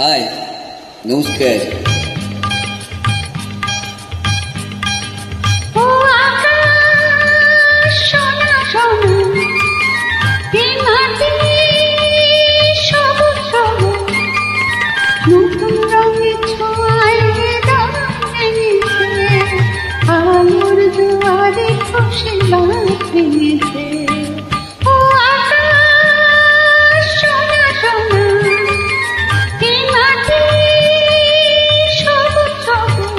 High, নমস্কার। নতুন রঙের ছোঁয়ায় আলোর জোয়ারে খুশির বাঁধ ভেঙেছে। ও আকাশ সোনা সোনা, এই মাটি সবুজ সবুজ।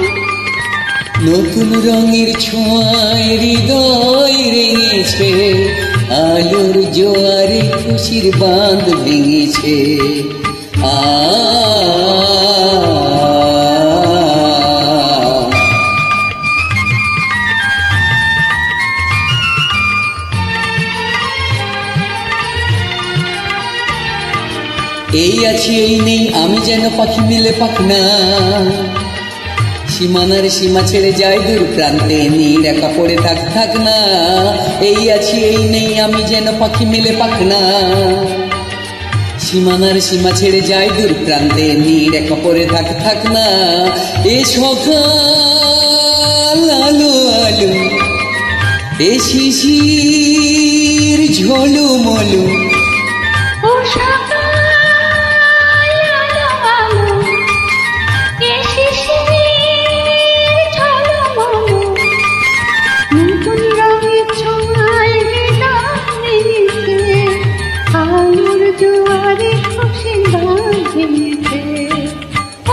নতুন রঙের ছোঁয়ায় হৃদয় রেঙেছে, আলোর জোয়ারে খুশির বাঁধ ভেঙেছে। এই আছি এই নেই, আমি যেন পাখি মিলে পাখনা, সীমানার সীমা ছেড়ে যায় দূর প্রান্তে, নীল একা পড়ে থাক না। এই আছি এই নেই, আমি যেন পাখি মিলে পাখনা, সীমানার সীমা ছেড়ে যায় দূর প্রান্তে, নীল একা পড়ে থাক না। এ সকাল আলো আলো, এ শিশির ঝলমলো, ও সকাল আলো আলো, এ শিশির ঝলমলো। নতুন রঙের ছোঁয়ায় হৃদয় ভেঙেছে, আলোর জোয়ারে খুশির বাঁধ ভেঙেছে।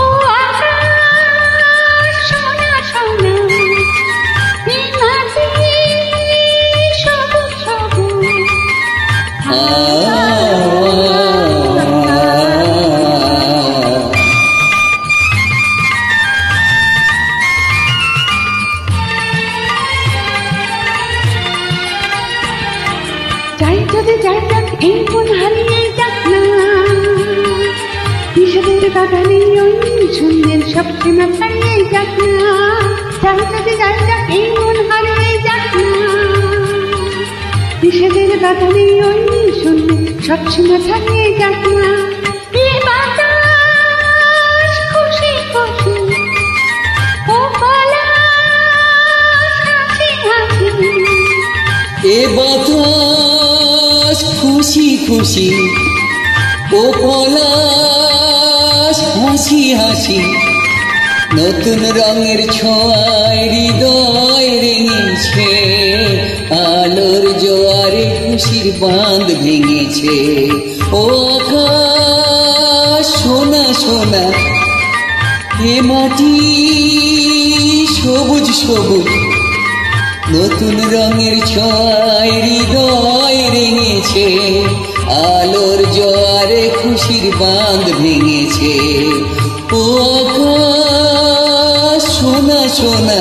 ও আকাশ সোনা সোনা, এই মাটি সবুজ সবুজ। যাই যদি যাই যাক, এই মন হারিয়ে যাক না, নিষেধের বাগানে ওই শূন্যের সব সীমা ছাড়িয়ে যাক না। যাই যদি যাই যাক, এই মন হারিয়ে যাক না, নিষেধের বাগানে ওই শূন্যের সব সীমা ছাড়িয়ে যাক না। এ বাতাস খুশি খুশি, ও পলাশ হাসি হাসি। এ বাতাস খুশি খুশি, ও পলাশ হাসি হাসি। নতুন রঙের ছোঁয়ায় হৃদয় রেঙেছে, আলোর জোয়ারে খুশির বাঁধ ভেঙেছে। ও আকাশ সোনা সোনা, এ মাটি সবুজ সবুজ। নতুন রঙের ছোঁয়ায় হৃদয় রেঙেছে, আলোর জোয়ারে খুশির বাঁধ ভেঙেছে। ও আকাশ সোনা সোনা,